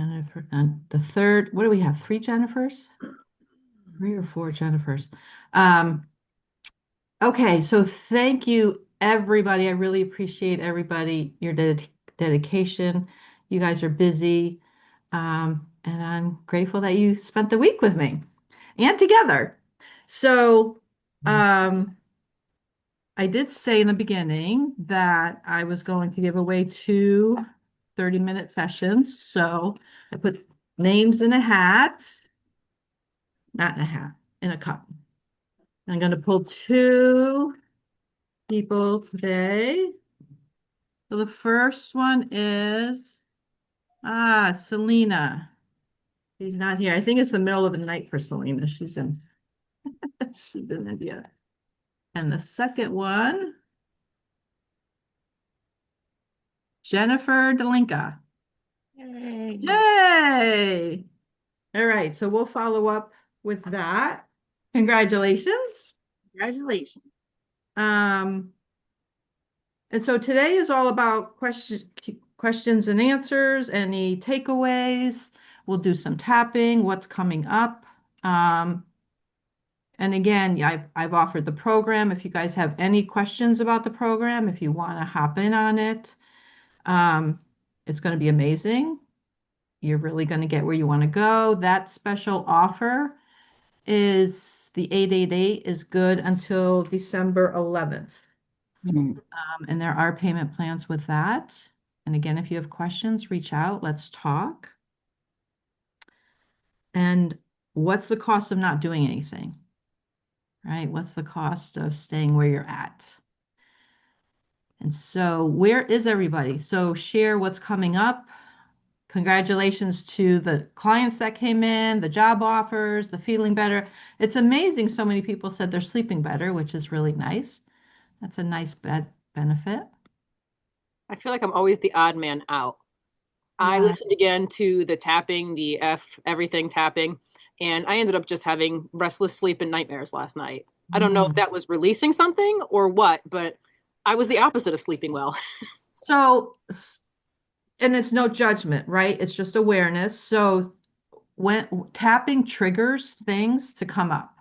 Jennifer, and the third, what do we have? Three Jennifers? Three or four Jennifers. Um, okay, so thank you, everybody. I really appreciate everybody, your dedication. You guys are busy. And I'm grateful that you spent the week with me and together. So, um, I did say in the beginning that I was going to give away two 30-minute sessions. So I put names in a hat, not in a hat, in a cup. I'm going to pull two people today. So the first one is Selena. She's not here. I think it's the middle of the night for Selena. She's in India. And the second one, Jennifer Delinka. Yay. Yay! All right, so we'll follow up with that. Congratulations. Congratulations. Um, and so today is all about questions and answers, any takeaways. We'll do some tapping, what's coming up. And again, I've offered the program. If you guys have any questions about the program, if you want to hop in on it, um, it's going to be amazing. You're really going to get where you want to go. That special offer is the 888 is good until December 11th. Mhm. And there are payment plans with that. And again, if you have questions, reach out. Let's talk. And what's the cost of not doing anything? Right? What's the cost of staying where you're at? And so, where is everybody? So, share what's coming up. Congratulations to the clients that came in, the job offers, the feeling better. It's amazing so many people said they're sleeping better, which is really nice. That's a nice benefit. I feel like I'm always the odd man out. I Why? listened again to the tapping, the F everything tapping, and I ended up just having restless sleep and nightmares last night. I don't know if Mm. that was releasing something or what, but I was the opposite of sleeping well. So, and it's no judgment, right? It's just awareness. So, when tapping triggers things to come up,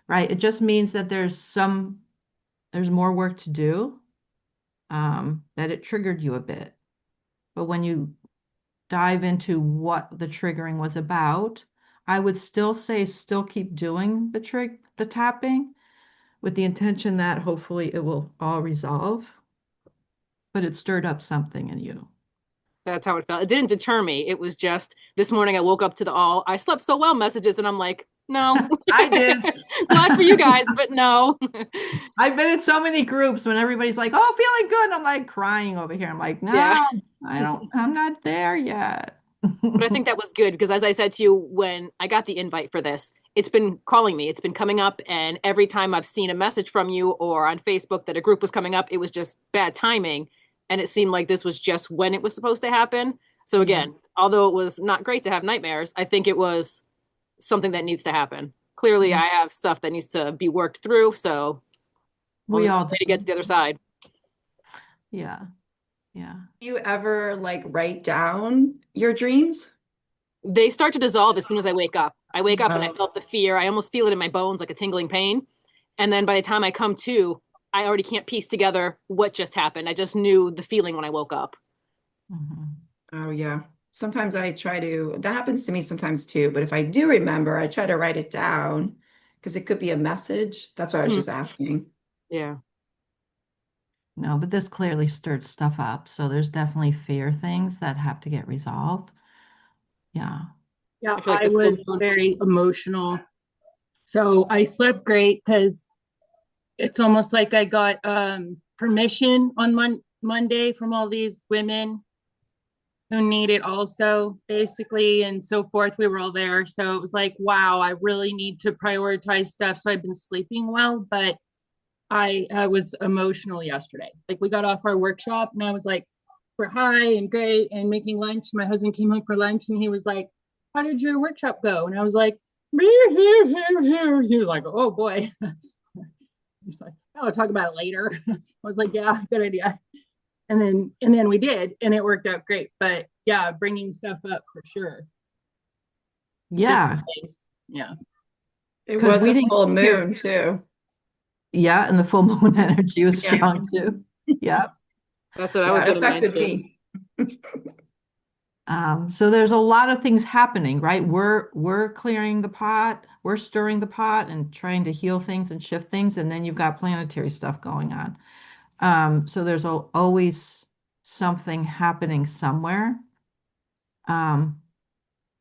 right? It just means that there's more work to do, that it triggered you a bit. But when you dive into what the triggering was about, I would still say still keep doing the tapping with the intention that hopefully it will all resolve, but it stirred up something in you. That's how it felt. It didn't deter me. It was just this morning I woke up to the all I slept so well messages, and I'm like, no. I did. Glad for you guys, but no. I've been in so many groups when everybody's like, "Oh, feeling good." And I'm like crying over here. I'm like, Yeah. "No, I'm not there yet." But I think that was good because, as I said to you, when I got the invite for this, it's been calling me. It's been coming up. And every time I've seen a message from you or on Facebook that a group was coming up, it was just bad timing. And it seemed like this was just when it was supposed to happen. So, Yeah. again, although it was not great to have nightmares, I think it was something that needs to happen. Clearly, I have stuff that needs to be worked through. So, We only one all way to get to do. the other side. Yeah. Yeah. Do you ever like write down your dreams? They start to dissolve as soon as I wake up. I wake up and I Oh, felt the fear. I almost feel it in my bones like a tingling pain. And then by the time I come to, I already can't piece together what just happened. I just knew the feeling when I woke up. Mhm. oh yeah. Sometimes I try to, that happens to me sometimes too, but if I do remember, I try to write it down because it could be a message. That's what I was Hmm. just asking. Yeah. No, but this clearly stirred stuff up. So there's definitely fear things that have to get resolved. Yeah. Yeah, I feel like I the full was moon. very emotional. So I slept great because it's almost like I got permission on Monday from all these women who need it also, basically, and so forth. We were all there. So it was like, wow, I really need to prioritize stuff. So I've been sleeping well, but I was emotional yesterday. Like we got off our workshop and I was like, we're high and great and making lunch. My husband came home for lunch and he was like, how did your workshop go? And I was like, he was like, oh boy. He's like, oh, I'll talk about it later. I was like, yeah, good idea. And then we did, and it worked out great. But yeah, bringing stuff up for sure. Yeah, Yeah. It because was we a didn't full hear. moon too. Yeah, and the full moon energy was Yeah. strong too. Yeah. That's what I was Yeah, it going to affected mention. me. So there's a lot of things happening, right? We're clearing the pot, we're stirring the pot and trying to heal things and shift things, and then you've got planetary stuff going on. So there's always something happening somewhere. Um,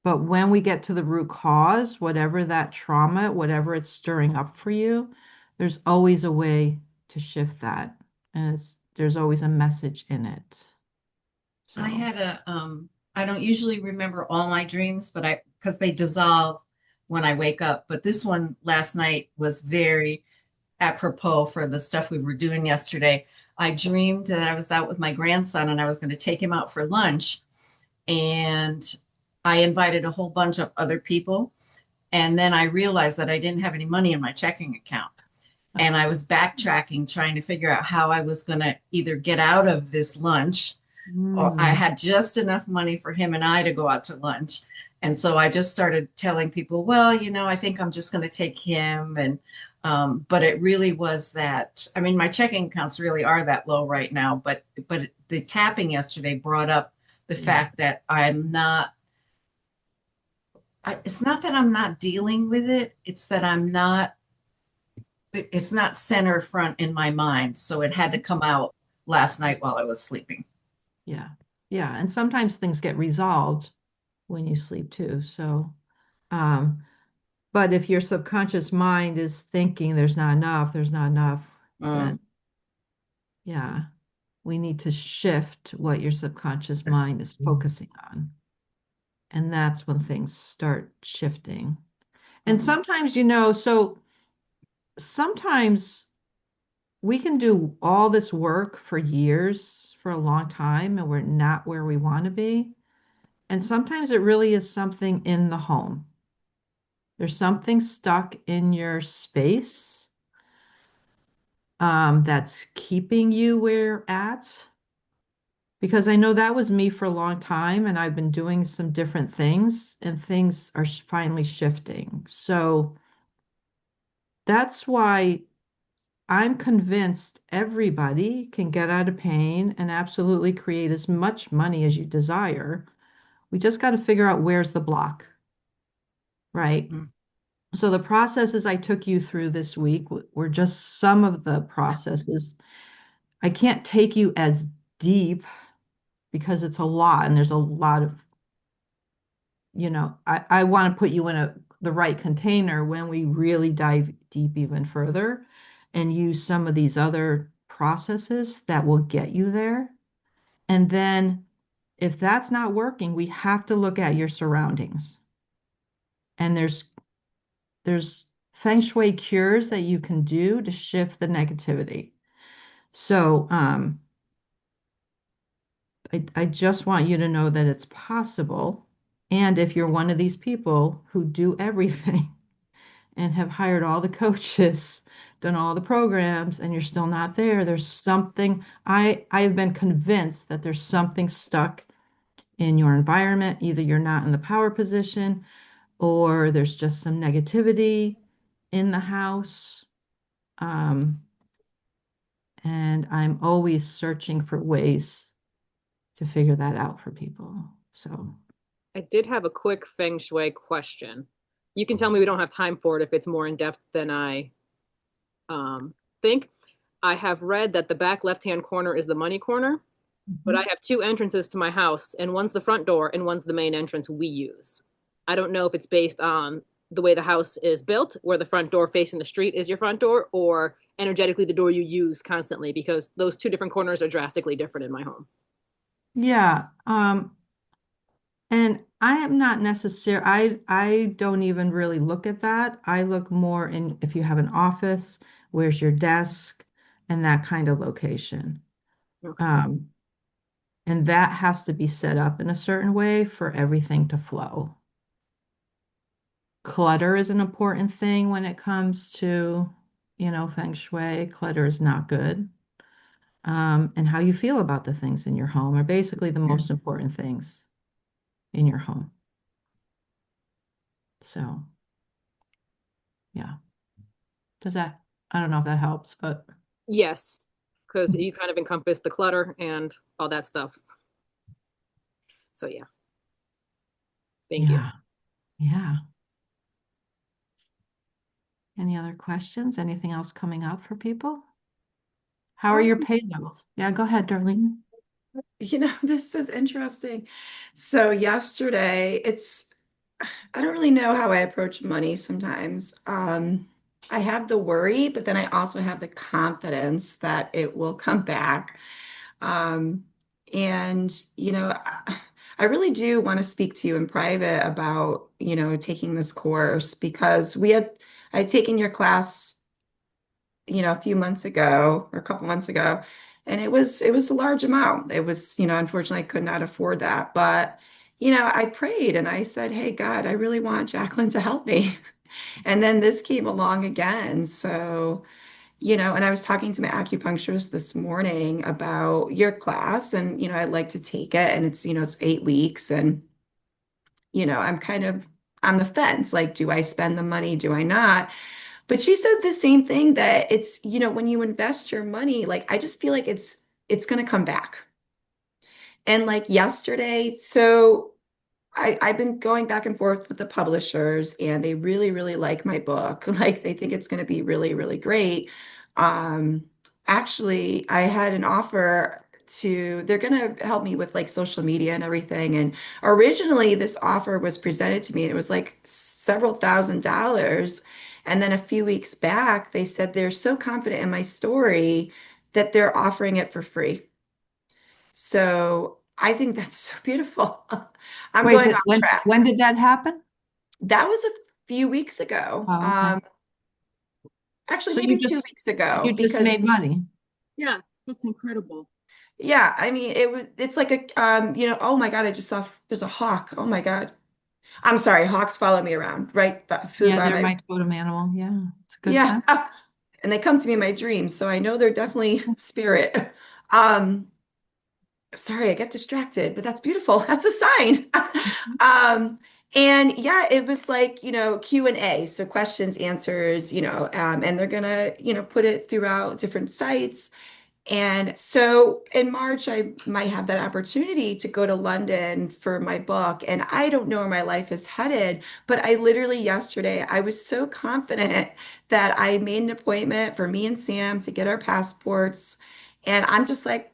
but when we get to the root cause, whatever that trauma, whatever it's stirring up for you, there's always a way to shift that. And there's always a message in it. I So, had I don't usually remember all my dreams, but because they dissolve when I wake up. But this one last night was very apropos for the stuff we were doing yesterday. I dreamed that I was out with my grandson and I was going to take him out for lunch. And I invited a whole bunch of other people. And then I realized that I didn't have any money in my checking account. And I was backtracking, trying to figure out how I was going to either get out of this lunch, or I mm, had just enough money for him and I to go out to lunch. And so I just started telling people, well, I think I'm just going to take him. And, but it really was that, I mean, my checking accounts really are that low right now, but the tapping yesterday brought up the yeah, fact that it's not that I'm not dealing with it. It's that it's not center front in my mind. So it had to come out last night while I was sleeping. yeah, yeah. And sometimes things get resolved when you sleep too. So, um, but if your subconscious mind is thinking there's not enough, then Mm. yeah, we need to shift what your subconscious mind is focusing on. And that's when things start shifting. And Mm. sometimes, so sometimes we can do all this work for years, for a long time, and we're not where we want to be. And sometimes it really is something in the home. There's something stuck in your space, that's keeping you where you're at. Because I know that was me for a long time, and I've been doing some different things, and things are finally shifting. So that's why I'm convinced everybody can get out of pain and absolutely create as much money as you desire. We just got to figure out where's the block, right? Mm. So the processes I took you through this week were just some of the processes. I can't take you as deep because it's a lot and there's a lot of, I want to put you in the right container when we really dive deep even further and use some of these other processes that will get you there. And then if that's not working, we have to look at your surroundings. And there's feng shui cures that you can do to shift the negativity. So I just want you to know that it's possible. And if you're one of these people who do everything and have hired all the coaches, done all the programs, and you're still not there, there's something. I have been convinced that there's something stuck in your environment. Either you're not in the power position, or there's just some negativity in the house. Um, and I'm always searching for ways to figure that out for people. So, I did have a quick feng shui question. You can tell me we don't have time for it if it's more in depth than I think. I have read that the back left-hand corner is the money corner, but I have two entrances to my house, and one's the front door and one's the main entrance we use. I don't know if it's based on the way the house is built, where the front door facing the street is your front door, or energetically the door you use constantly, because those two different corners are drastically different in my home. yeah. And I am not necessarily, I don't even really look at that. I look more in if you have an office, where's your desk, and that kind of location. Okay. Um, and that has to be set up in a certain way for everything to flow. Clutter is an important thing when it comes to, feng shui. Clutter is not good. and how you feel about the things in your home are basically the most important things in your home. So, yeah. I don't know if that helps, but Yes, because you kind of encompass the clutter and all that stuff. So yeah, thank you. yeah, yeah. Any other questions? Anything else coming up for people? How are your Um, pay levels? Yeah, go ahead, Darlene. this is interesting. So yesterday, I don't really know how I approach money sometimes. I have the worry, but then I also have the confidence that it will come back. Um, and, I really do want to speak to you in private about, taking this course because I'd taken your class, a few months ago or a couple months ago, and it was a large amount. It was, unfortunately I could not afford that. But, I prayed and I said, "Hey God, I really want Jacqueline to help me." And then this came along again. So, and I was talking to my acupuncturist this morning about your class and, I'd like to take it. And it's 8 weeks. And, I'm kind of on the fence. Like, do I spend the money? Do I not? But she said the same thing that it's, when you invest your money, like, I just feel like it's going to come back. And like yesterday, so I've been going back and forth with the publishers and they really, really like my book. Like they think it's going to be really, really great. Um, Actually, I had an offer they're going to help me with like social media and everything. And originally this offer was presented to me and it was like several $1,000s. And then a few weeks back, they said they're so confident in my story that they're offering it for free. So I think that's so beautiful. I'm Wait, going off track. when did that happen? That was a few weeks ago. Oh, okay. Actually, So maybe 2 weeks ago, you just because made money. Yeah, that's incredible. yeah, I mean, it's like oh my God, I just saw there's a hawk. Oh my God. I'm sorry, hawks follow me around, right? Flew Yeah, by they're my, my totem animal. Yeah, it's a good yeah. sign. And they come to me in my dreams, so I know they're definitely spirit. Um, Sorry, I get distracted, but that's beautiful. That's a sign. Um, and yeah, it was like, Q&A, so questions, answers, and they're gonna, put it throughout different sites. And so in March, I might have that opportunity to go to London for my book. And I don't know where my life is headed, but I literally yesterday, I was so confident that I made an appointment for me and Sam to get our passports. And I'm just like,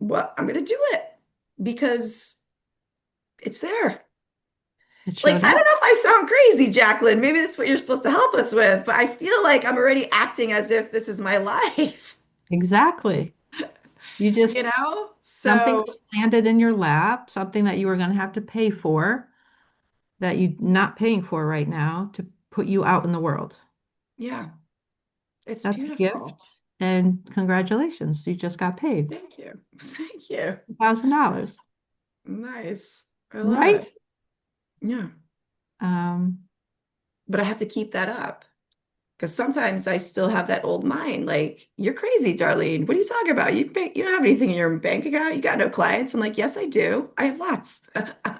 well, I'm going to do it because it's there. It Like, showed I up. don't know if I sound crazy, Jacqueline. Maybe that's what you're supposed to help us with, but I feel like I'm already acting as if this is my life, Exactly. You just, something So just landed in your lap, something that you were going to have to pay for that you're not paying for right now to put you out in the world. yeah, it's That's a gift. beautiful. And congratulations, you just got paid Thank you. Thank you. $1,000, Nice. I love right? it. Yeah. Um, But I have to keep that up because sometimes I still have that old mind. Like, you're crazy, Darlene. What are you talking about? You don't have anything in your bank account. You got no clients. I'm like, yes, I do. I have lots.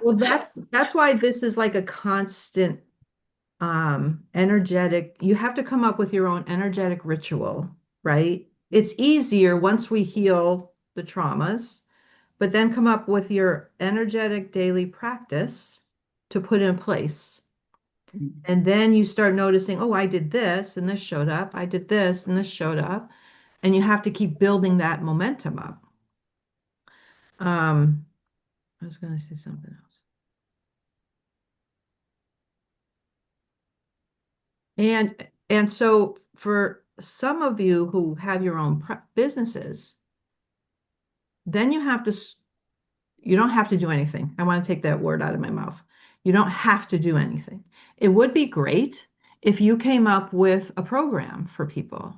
well, that's why this is like a constant energetic, you have to come up with your own energetic ritual, right? It's easier once we heal the traumas, but then come up with your energetic daily practice to put in place. And then you start noticing, oh, I did this and this showed up. I did this and this showed up. And you have to keep building that momentum up. Um, I was going to say something else. And so for some of you who have your own businesses, then you don't have to do anything. I want to take that word out of my mouth. You don't have to do anything. It would be great if you came up with a program for people.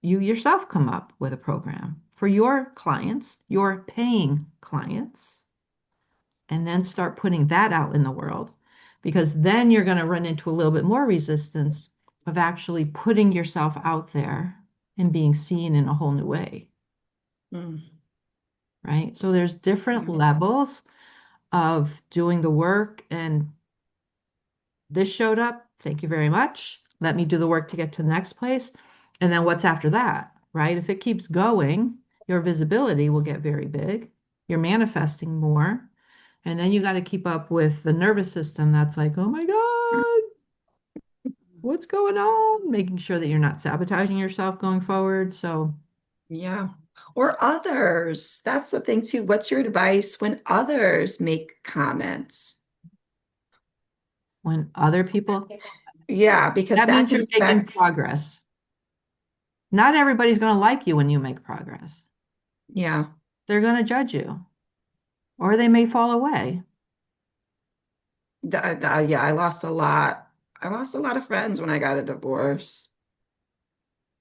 You yourself come up with a program for your clients, your paying clients, and then start putting that out in the world because then you're going to run into a little bit more resistance of actually putting yourself out there and being seen in a whole new way. Mm. right? So there's different Yeah. levels of doing the work, and this showed up. Thank you very much. Let me do the work to get to the next place. And then what's after that, right? If it keeps going, your visibility will get very big. You're manifesting more. And then you got to keep up with the nervous system that's like, oh my God, what's going on? Making sure that you're not sabotaging yourself going forward. So Yeah. Or others. That's the thing too. What's your advice when others make comments? when other people, Yeah, because that that means can you're making affect, progress. Not everybody's going to like you when you make progress. yeah. They're going to judge you, or they may fall away. Yeah, I lost a lot. I lost a lot of friends when I got a divorce.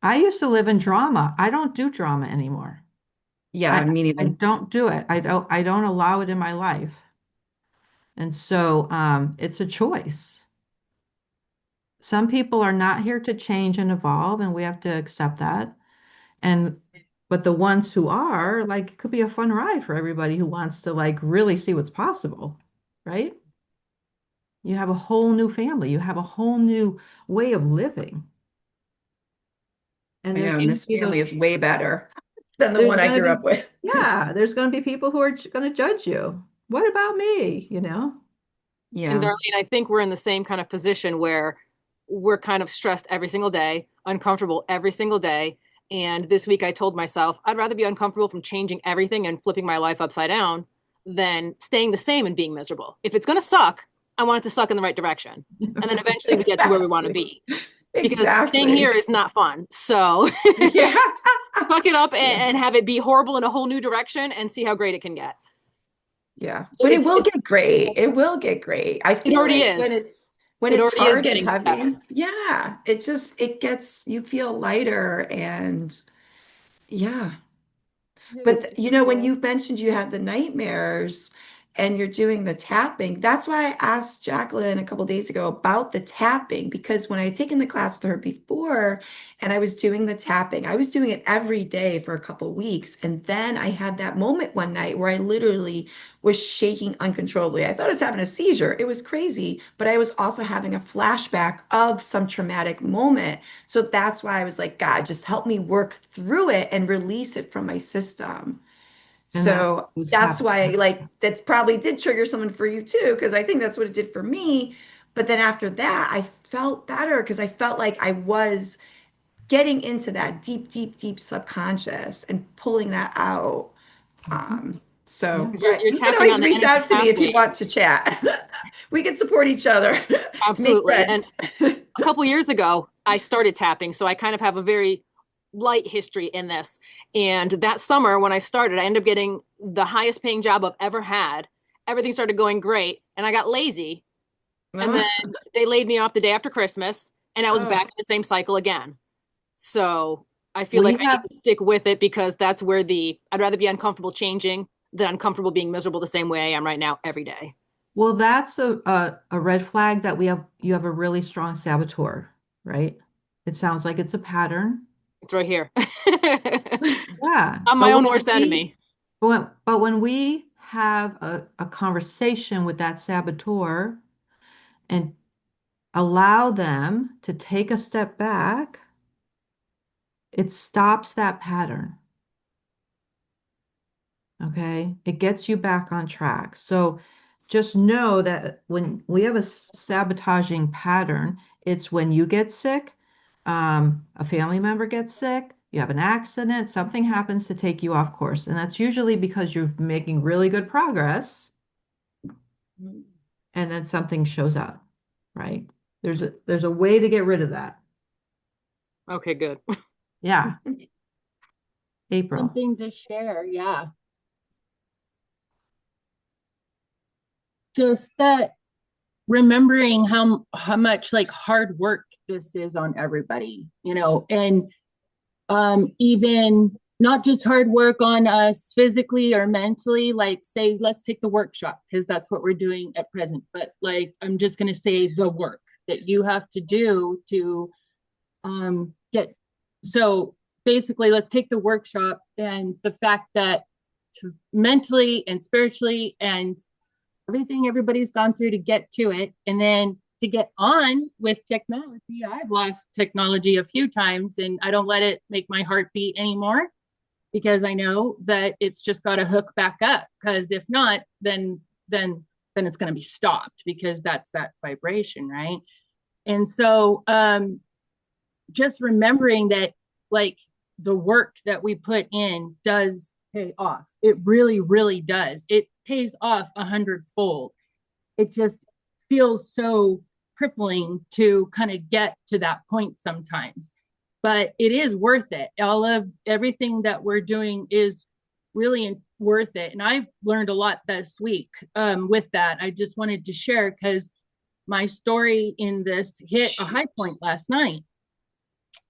I used to live in drama. I don't do drama anymore. I Yeah, me I neither. don't do it. I don't allow it in my life. And so it's a choice. Some people are not here to change and evolve, and we have to accept that. And but the ones who are, like, it could be a fun ride for everybody who wants to like really see what's possible, right? You have a whole new family. You have a whole new way of living. And I there's know, and going to this be family those, is way better than the there's one I going to grew be, up with. yeah, there's going to be people who are going to judge you. What about me? And Yeah. Darlene, I think we're in the same kind of position where we're kind of stressed every single day, uncomfortable every single day. And this week I told myself I'd rather be uncomfortable from changing everything and flipping my life upside down than staying the same and being miserable. If it's going to suck, I want it to suck in the right direction. And then eventually we get to where we want to Exactly. be because staying here Exactly. is not fun. So Yeah. suck it up Yeah. and have it be horrible in a whole new direction and see how great it can get. Yeah. So But it it's will get great. It will get great. I it feel already like is. when It it's already is hard and getting better. heavy, yeah, it gets you feel lighter and yeah. But when you mentioned you had the nightmares and you're doing the tapping, that's why I asked Jacqueline a couple days ago about the tapping because when I had taken the class with her before and I was doing the tapping, I was doing it every day for a couple weeks. And then I had that moment one night where I literally was shaking uncontrollably. I thought I was having a seizure. It was crazy, but I was also having a flashback of some traumatic moment. So that's why I was like, God, just help me work through it and release it from my system. And that So was that's happening. why, like, that's probably did trigger something for you too, because I think that's what it did for me. But then after that, I felt better because I felt like I was getting into that deep, deep, deep subconscious and pulling that out. Yeah. So Because you're you can tapping always on the reach energy out to me if you want pathways. to chat. We can support each other, make Absolutely. And friends. a couple years ago, I started tapping, so I kind of have a very light history in this. And that summer, when I started, I ended up getting the highest paying job I've ever had. Everything started going great, and I got lazy. And then they laid me off the day after Christmas, and I was back Oh, in the same cycle again. So I feel like We I need have, to stick with it because that's where I'd rather be uncomfortable changing than uncomfortable being miserable the same way I am right now every day. well, that's a red flag that you have a really strong saboteur, right? It sounds like it's a pattern. It's right here. Yeah. I'm my own worst enemy. But when we have a conversation with that saboteur and allow them to take a step back, it stops that pattern. Okay. It gets you back on track. So just know that when we have a sabotaging pattern, it's when you get sick, a family member gets sick, you have an accident, something happens to take you off course. And that's usually because you're making really good progress and then something shows up, right? There's a way to get rid of that. Okay, good. Yeah. April. Something to share, yeah. Just that remembering how much like hard work this is on everybody, and even not just hard work on us physically or mentally, like say let's take the workshop because that's what we're doing at present, but like I'm just going to say the work that you have to do to get so basically, let's take the workshop and the fact that mentally and spiritually and everything everybody's gone through to get to it, and then to get on with technology. I've lost technology a few times, and I don't let it make my heart beat anymore, because I know that it's just got to hook back up. Because if not, then it's going to be stopped, because that's that vibration, right? And so just remembering that, like, the work that we put in does pay off. It really, really does. It pays off 100-fold. It just feels so crippling to kind of get to that point sometimes, but it is worth it. All of everything that we're doing is really worth it. And I've learned a lot this week with that. I just wanted to share, because my story in this hit a high point last night.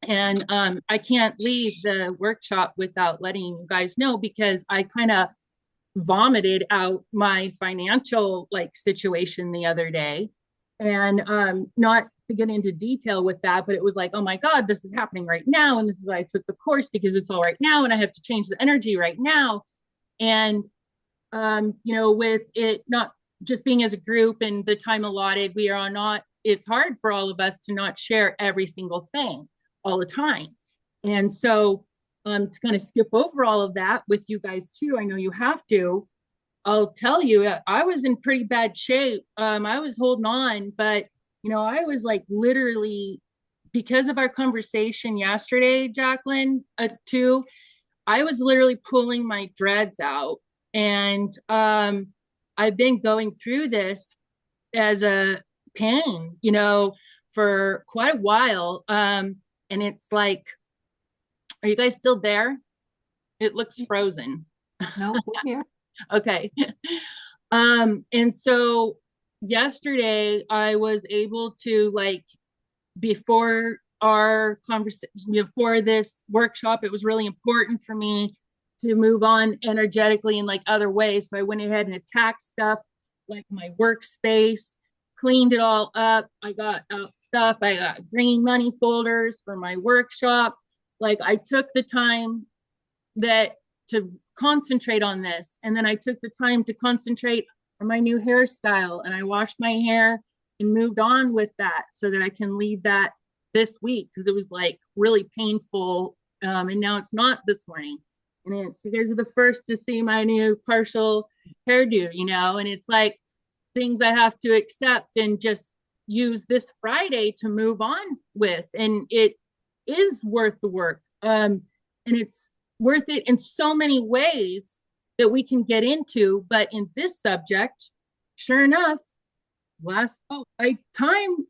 And I can't leave the workshop without letting you guys know, because I kind of vomited out my financial like situation the other day. And not to get into detail with that, but it was like, oh my God, this is happening right now. And this is why I took the course, because it's all right now. And I have to change the energy right now. And, with it not just being as a group and the time allotted, we are not, it's hard for all of us to not share every single thing all the time. And so to kind of skip over all of that with you guys too, I know you have to, I'll tell you, I was in pretty bad shape. I was holding on, but I was like literally, because of our conversation yesterday, Jacqueline, too, I was literally pulling my dreads out. And I've been going through this as a pain, for quite a while. And it's like, are you guys still there? It looks frozen. No, we're here. Okay. And so yesterday I was able to, like, before our conversation, before this workshop, it was really important for me to move on energetically in like other ways. So I went ahead and attacked stuff like my workspace, cleaned it all up. I got out stuff. I got green money folders for my workshop. Like, I took the time that to concentrate on this. And then I took the time to concentrate on my new hairstyle, and I washed my hair and moved on with that so that I can leave that this week, because it was like really painful. And now it's not this morning. And you guys are the first to see my new partial hairdo, and it's like things I have to accept and just use this Friday to move on with. And it is worth the work. And it's worth it in so many ways that we can get into. But in this subject, sure enough, time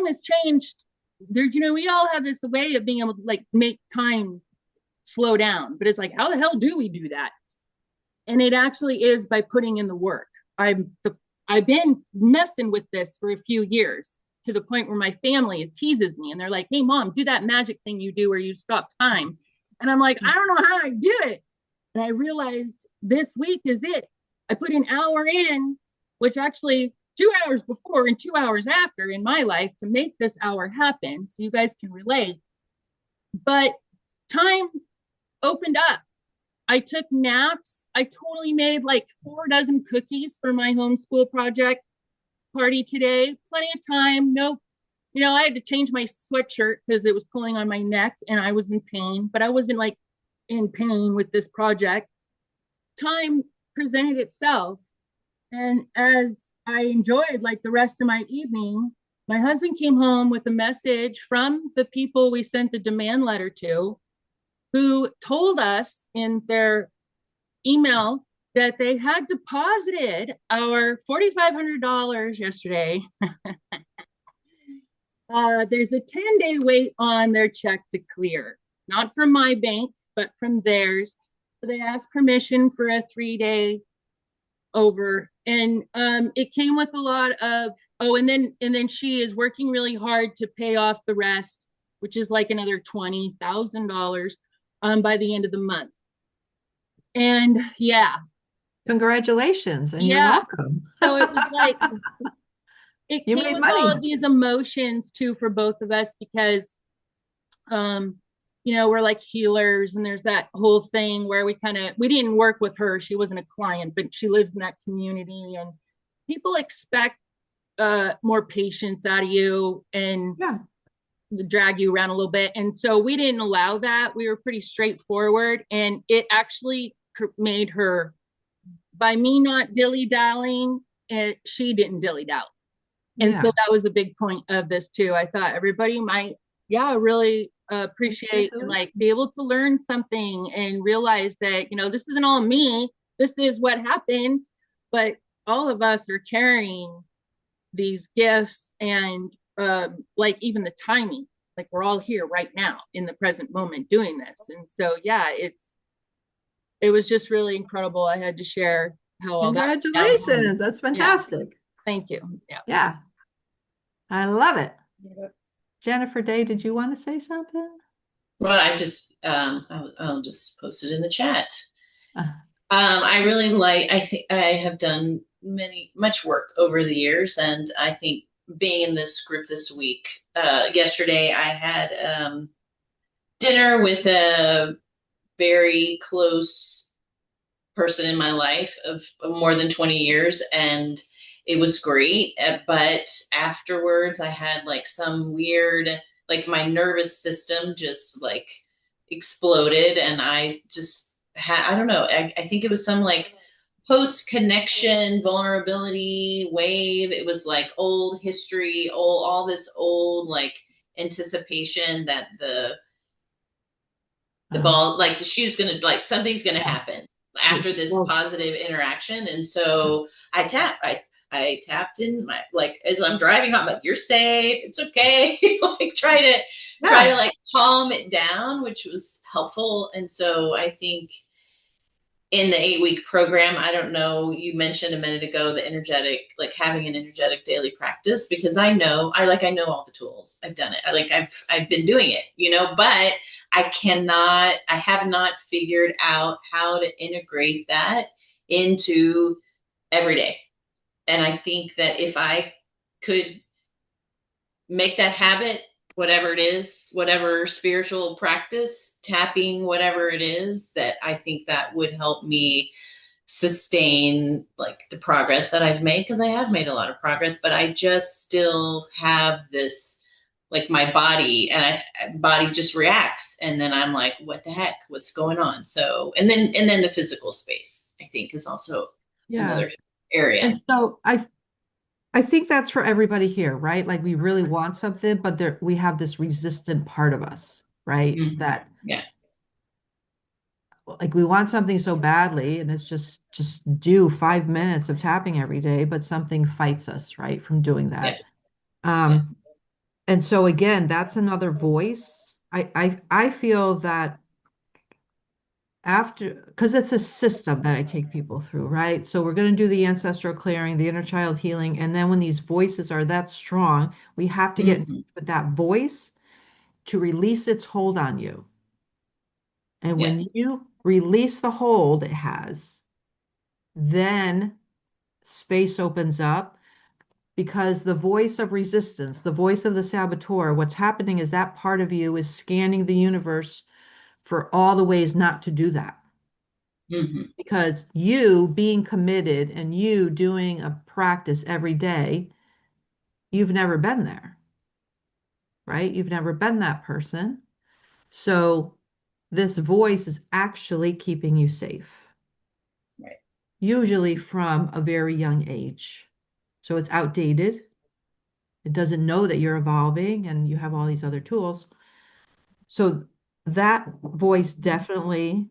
has changed. There's, we all have this way of being able to like make time slow down, but it's like, how the hell do we do that? And it actually is by putting in the work. I've been messing with this for a few years, to the point where my family teases me, and they're like, hey mom, do that magic thing you do where you stop time. And I'm like, I don't know how I do it. And I realized this week is it. I put an hour in, which actually 2 hours before and 2 hours after in my life, to make this hour happen, so you guys can relate. But time opened up. I took naps. I totally made like 4 dozen cookies for my homeschool project party today. Plenty of time. No, I had to change my sweatshirt because it was pulling on my neck and I was in pain, but I wasn't like in pain with this project. Time presented itself. And as I enjoyed like the rest of my evening, my husband came home with a message from the people we sent the demand letter to, who told us in their email that they had deposited our $4,500 yesterday. There's a 10-day wait on their check to clear, not from my bank, but from theirs. So they asked permission for a 3-day over. And it came with a lot of, and then she is working really hard to pay off the rest, which is like another $20,000 by the end of the month. And yeah. Congratulations, and you're welcome. So it was like, it You came made with money. all of these emotions too for both of us, because we're like healers, and there's that whole thing where we didn't work with her. She wasn't a client, but she lives in that community, and people expect more patience out of you and Yeah. drag you around a little bit. And so we didn't allow that. We were pretty straightforward, and it actually made her, by me not dilly-dallying, she didn't dilly-dally. And so Yeah. that was a big point of this too. I thought everybody might, really appreciate and like be able to learn something and realize that, this isn't all me. This is what happened, but all of us are carrying these gifts, and like even the timing, like we're all here right now in the present moment doing this. And so, yeah, it was just really incredible. I had to share how all that went down for me. Congratulations. That's Yeah, fantastic. thank you. Yeah. Yeah. I love it. Jennifer Day, did you want to say something? Well, I'll just post it in the chat. Uh, I really like, I think I have done much work over the years, and I think being in this group this week, yesterday I had dinner with a very close person in my life of more than 20 years, and it was great. But afterwards, I had like some weird, like my nervous system just like exploded, and I just had, I don't know, I think it was some like post connection vulnerability wave. It was like old history, all this old like anticipation that the ball, like the shoe's gonna, like something's gonna happen after this positive interaction. And so I tapped in my, like, as I'm driving home, like, you're safe, it's okay. Like try to like calm it down, which was helpful. And so I think in the 8-week program, I don't know, you mentioned a minute ago, the energetic, like having an energetic daily practice, because I know all the tools. I've done it. I've been doing it, but I have not figured out how to integrate that into every day. And I think that if I could make that habit, whatever it is, whatever spiritual practice, tapping, whatever it is, that I think that would help me sustain like the progress that I've made, because I have made a lot of progress, but I just still have this, like my body, and body just reacts, and then I'm like, what the heck, what's going on? So, and then the physical space, I think, is also another area. And so I think that's for everybody here, right? Like we really want something, but we have this resistant part of us, right? Mm-hmm. That Yeah. Like we want something so badly, and it's just do 5 minutes of tapping every day, but something fights us, right, from doing that. And so again, that's another voice. I feel that because it's a system that I take people through, right? So we're going to do the ancestral clearing, the inner child healing, and then when these voices are that strong, we have to get with that voice to release its hold on you. And when you release the hold it has, then space opens up, because the voice of resistance, the voice of the saboteur, what's happening is that part of you is scanning the universe for all the ways not to do that. Mm-hmm. Because you being committed and you doing a practice every day, you've never been there, right? You've never been that person. So this voice is actually keeping you safe. Right. Usually from a very young age. So it's outdated. It doesn't know that you're evolving and you have all these other tools. So that voice definitely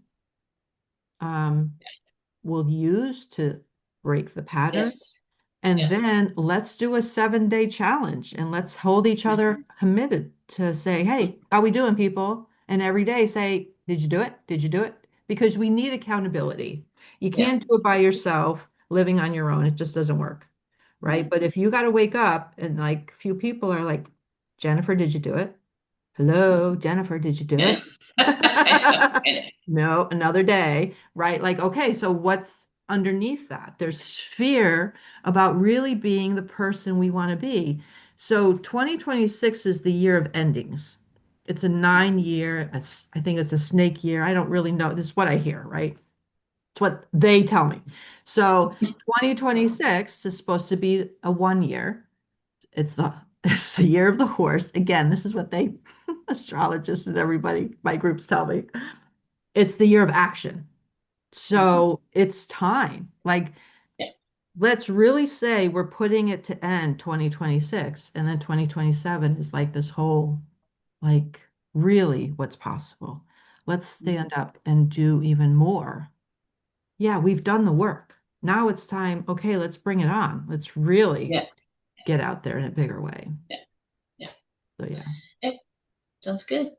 will use to break the pattern. Yes. And then let's do a 7-day challenge, and let's hold each other committed to say, hey, how we doing, people? And every day say, did you do it? Did you do it? Because we need accountability. You can't do it by yourself, living on your own. It just doesn't work. Right. But if you got to wake up and like a few people are like, Jennifer, did you do it? Hello, Jennifer, did you do it? No, another day, right? Like, okay, so what's underneath that? There's fear about really being the person we want to be. So 2026 is the year of endings. It's a 9 year. I think it's a snake year. I don't really know. This is what I hear, right? It's what they tell me. So 2026 is supposed to be a 1 year. It's the it's the year of the horse. Again, this is what they astrologists and everybody, my groups tell me. It's the year of action. So it's time. Like, Yeah. let's really say we're putting it to end 2026, and then 2027 is like this whole, like, really what's possible. Let's stand up and do even more. Yeah, we've done the work. Now it's time. Okay, let's bring it on. Let's really Yeah. get out there in a bigger way. Yeah. Yeah. So yeah. Yeah. Sounds good.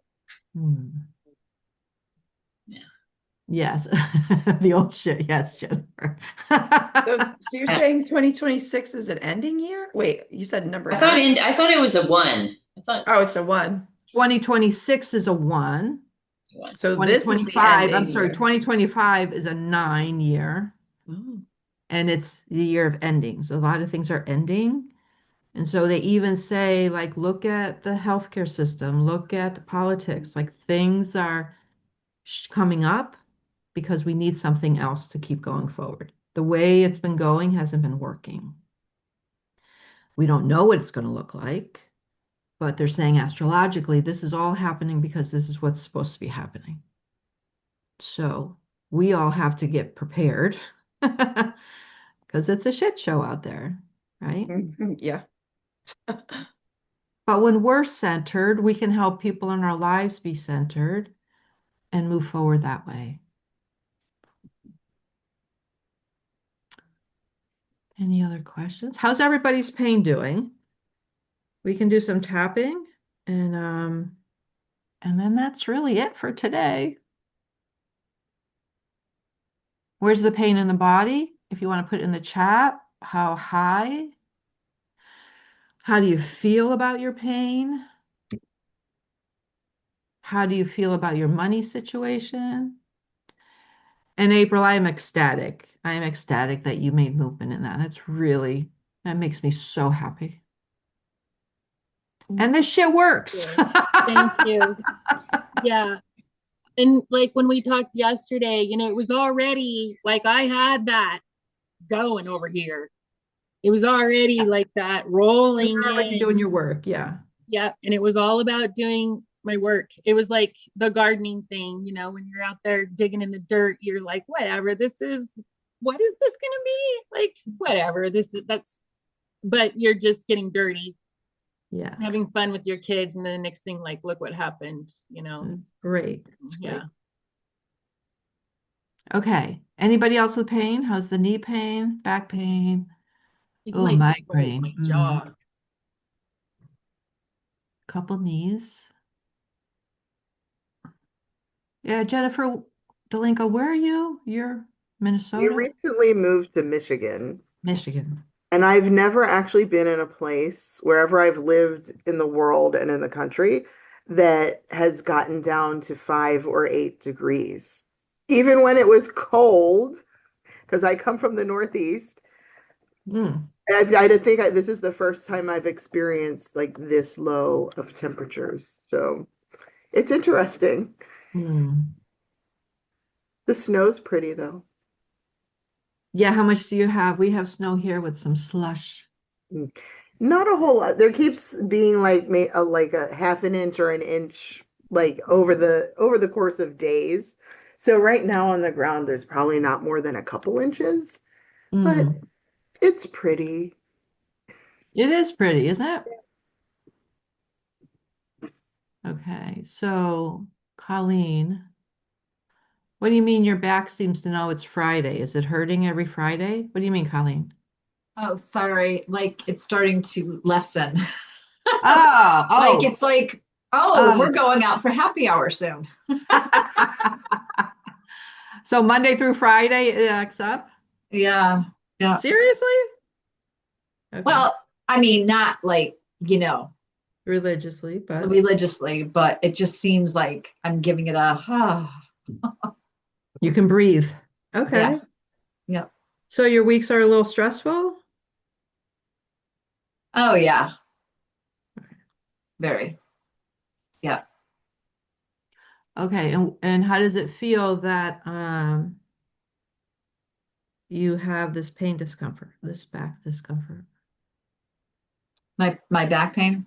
Yeah. Yes. The old shit. Yes, Jennifer. So you're saying 2026 is an ending year? Wait, you said number nine? I thought it was a one. I thought Oh, it's a one. 2026 is a 1. one. So this is the 2025, I'm ending sorry, year. 2025 is a 9 year, Oh. and it's the year of endings. A lot of things are ending. And so they even say, like, look at the healthcare system, look at the politics, like things are coming up because we need something else to keep going forward. The way it's been going hasn't been working. We don't know what it's going to look like, but they're saying astrologically, this is all happening because this is what's supposed to be happening. So we all have to get prepared because it's a shit show out there, right? Yeah. But when we're centered, we can help people in our lives be centered and move forward that way. Any other questions? How's everybody's pain doing? We can do some tapping and then that's really it for today. Where's the pain in the body? If you want to put it in the chat, how high? How do you feel about your pain? How do you feel about your money situation? And April, I am ecstatic. I am ecstatic that you made movement in that. That makes me so happy. And this shit works. Thank you. Yeah. And like when we talked yesterday, it was already like I had that going over here. It was already like that rolling You're already in. doing your work. Yeah. Yeah. And it was all about doing my work. It was like the gardening thing, when you're out there digging in the dirt, you're like, whatever, what is this going to be? Like, whatever, but you're just getting dirty. Yeah. Having fun with your kids. And then the next thing, like, look what happened, That's great. That's great. Yeah. Okay. Anybody else with pain? How's the knee pain, back pain? Oh, migraine. My jaw. Couple knees. Yeah, Jennifer Delinko, where are you? You're We Minnesota? recently moved to Michigan, Michigan. and I've never actually been in a place wherever I've lived in the world and in the country that has gotten down to 5 or 8 degrees. Even when it was cold, because I come from the Northeast, Mm. this is the first time I've experienced like this low of temperatures. So it's interesting. Mm. The snow's pretty though. Yeah, how much do you have? We have snow here with some slush. Not a whole lot. There keeps being like a half an inch or an inch like over the course of days. So right now on the ground there's probably not more than a couple inches, but Mm. it's pretty. It is pretty, isn't it? Okay, so Colleen, what do you mean your back seems to know it's Friday? Is it hurting every Friday? What do you mean, Colleen? Oh, sorry. Like it's starting to lessen. Oh, Like oh, it's like, oh, oh. we're going out for happy hour soon. So Monday through Friday it acts up? Yeah. Yeah. Seriously? Okay. Well, I mean, not like, Religiously, but religiously, but it just seems like I'm giving it you can breathe. Okay. yeah. Yeah. So your weeks are a little stressful? Oh, yeah. Very. Yeah. Okay, and how does it feel that you have this pain discomfort, this back discomfort? My back pain.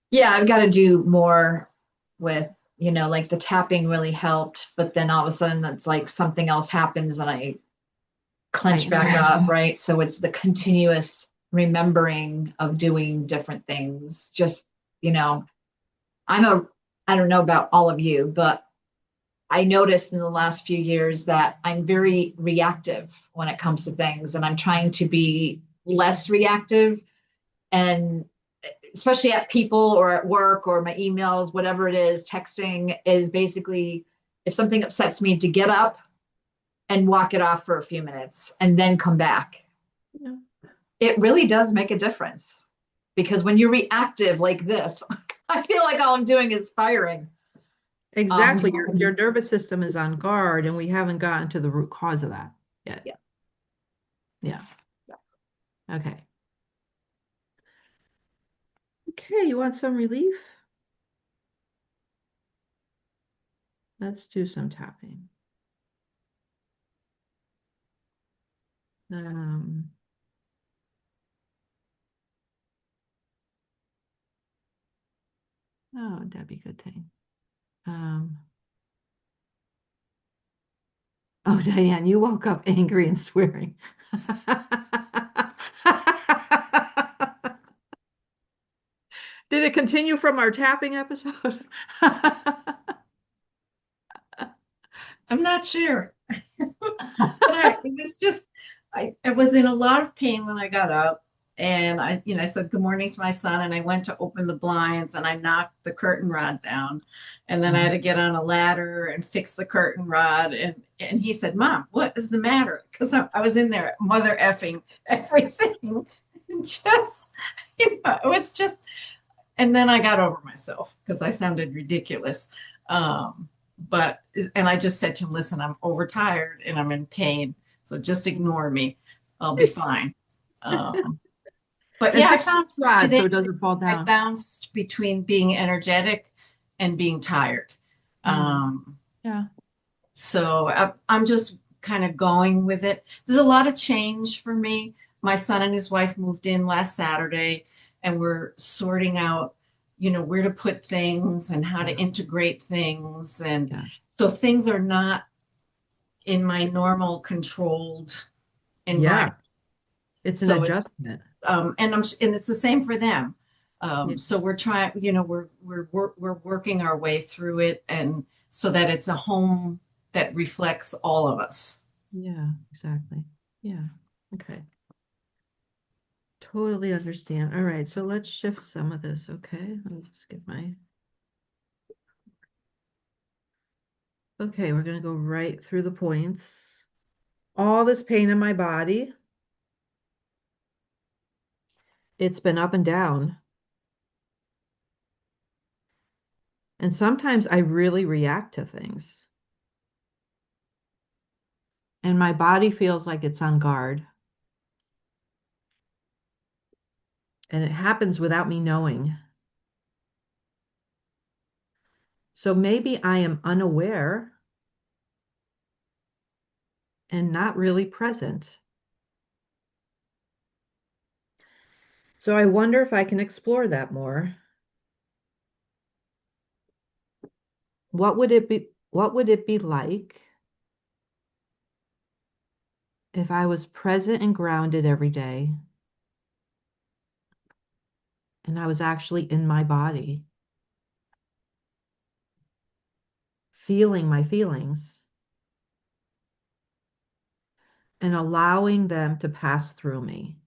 Yeah, I've got to do more with, like the tapping really helped, but then all of a sudden it's like something else happens and I clench Tighten back up. up, right? So it's the continuous remembering of doing different things. Just, you know, I'm a, I don't know about all of you, but I noticed in the last few years that I'm very reactive when it comes to things, and I'm trying to be less reactive, and especially at people or at work or my emails, whatever it is, texting is basically if something upsets me to get up and walk it off for a few minutes and then come back. Yeah. It really does make a difference because when you're reactive like this, I feel like all I'm doing is firing. Exactly. Your nervous system is on guard, and we haven't gotten to the root cause of that yet. Yeah. Yeah. Okay. Okay, you want some relief? Let's do some tapping. Um, oh, that'd be a good thing. Oh, Diane, you woke up angry and swearing. Did it continue from our tapping episode? I'm not sure. It was just, I was in a lot of pain when I got up. And I said good morning to my son, and I went to open the blinds and I knocked the curtain rod down. And then I had to get on a ladder and fix the curtain rod. And he said, Mom, what is the matter? Because I was in there mother effing everything. Just, it was just, and then I got over myself because I sounded ridiculous. But and I just said to him, listen, I'm overtired and I'm in pain, so just ignore me. I'll be fine. But And yeah, I fix found the rod today so it doesn't fall I down. bounced between being energetic and being tired. Yeah. So I'm just kind of going with it. There's a lot of change for me. My son and his wife moved in last Saturday, and we're sorting out, where to put things and how to integrate things. And Yeah. so things are not in my normal controlled Yeah. environment. It's an So it's adjustment. and it's the same for them. Yeah. So we're trying, we're working our way through it, and so that it's a home that reflects all of us. Yeah, exactly. Yeah. Okay. Totally understand. All right, so let's shift some of this, okay? Let me just get my. Okay, we're gonna go right through the points. All this pain in my body, it's been up and down. And sometimes I really react to things. And my body feels like it's on guard. And it happens without me knowing. So maybe I am unaware and not really present. So I wonder if I can explore that more. What would it be like if I was present and grounded every day and I was actually in my body, feeling my feelings and allowing them to pass through me?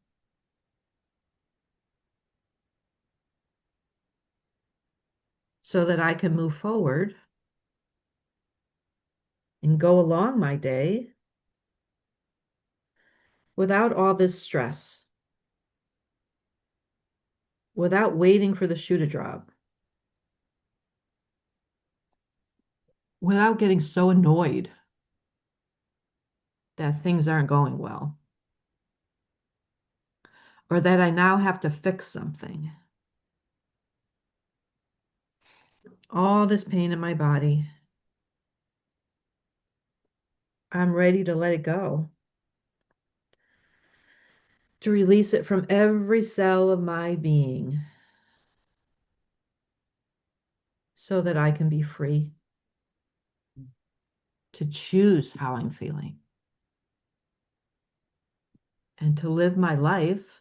So that I can move forward and go along my day without all this stress, without waiting for the shoe to drop, without getting so annoyed that things aren't going well, or that I now have to fix something. all this pain in my body. I'm ready to let it go, to release it from every cell of my being so that I can be free to choose how I'm feeling and to live my life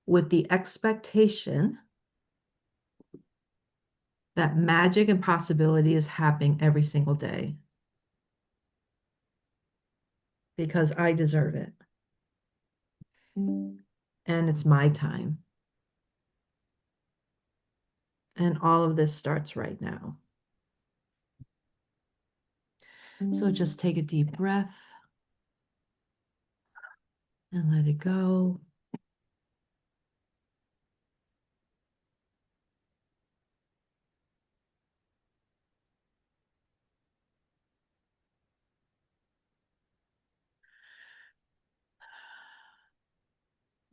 with the expectation that magic and possibility is happening every single day because I deserve it. And it's my time. And all of this starts right now. So just take a deep breath and let it go.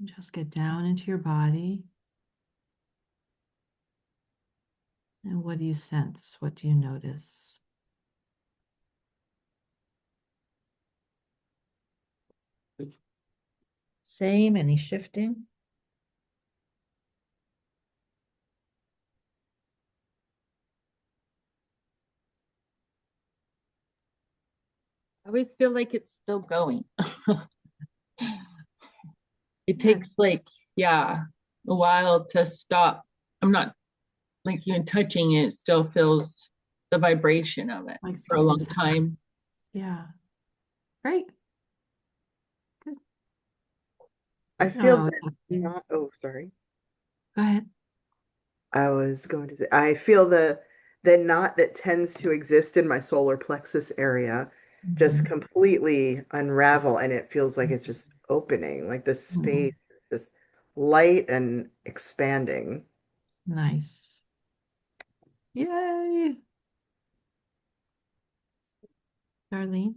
Just get down into your body. And what do you sense? What do you notice? Same, any shifting? I always feel like it's still going. It Yeah. takes a while to stop. I'm not like even touching it, still feels the vibration of it Like for a long something's time. Yeah. Great. I feel Oh, that not, oh, sorry. go ahead. I was going to say, I feel the knot that tends to exist in my solar plexus area just Mhm. completely unravel, and it feels like it's just opening, like the Mhm. space is just light and expanding. Nice. Yay. Darlene.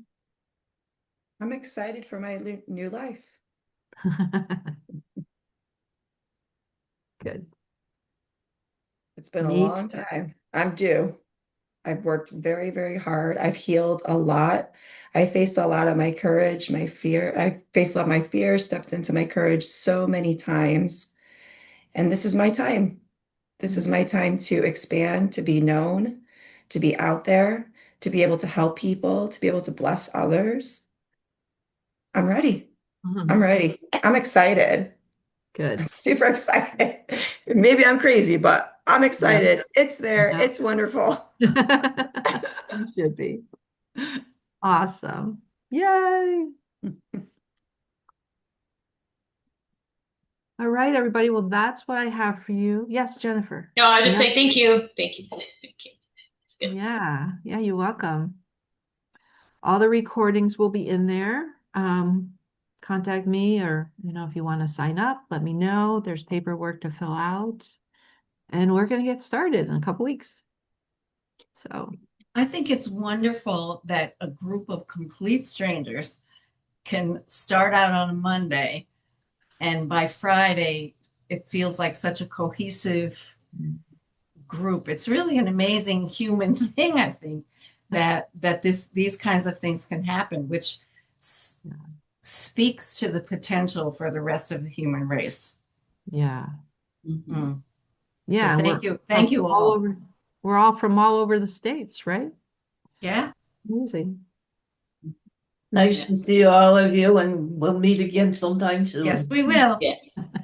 I'm excited for my new life. Good. It's been a Me long too. time. I'm due. I've worked very, very hard. I've healed a lot. I faced a lot of my courage, my fear. I faced a lot of my fear, stepped into my courage so many times. And this is my time. This is my time to expand, to be known, to be out there, to be able to help people, to be able to bless others. I'm ready. I'm ready. I'm excited. I'm Good. super excited. Maybe I'm crazy, but I'm Yeah. excited. It's there. Yeah. It's wonderful. You should be. Awesome. Yay. All right, everybody. Well, that's what I have for you. Yes, Jennifer. No, I just Yep. say thank you. Thank you. Thank you. It's good. Yeah. Yeah, you're welcome. All the recordings will be in there. Contact me or, if you want to sign up, let me know. There's paperwork to fill out. And we're going to get started in a couple weeks. So, I think it's wonderful that a group of complete strangers can start out on a Monday, and by Friday, it feels like such a cohesive group. It's really an amazing human thing, I think, that these kinds of things can happen, which speaks to the potential for the rest of the human race. yeah. Mm. So Yeah, thank you all all. over. We're all from all over the states, right? Yeah. Amazing. Nice to see all of you, and we'll meet again sometime Yes, soon. we will. Yeah.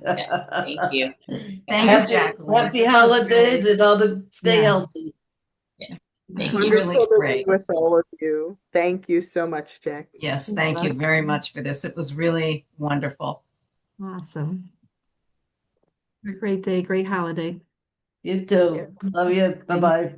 Yeah. Thank you. Thank you, Happy, Jacqueline. happy This was holidays really, and all the stay Yeah. healthy. this Thank was you. really Wonderful to be great. with all of you. Thank you so much, Jack. Yes, thank you very much for this. It was really wonderful. Awesome. A great day, great holiday. You too. Love you. Bye-bye.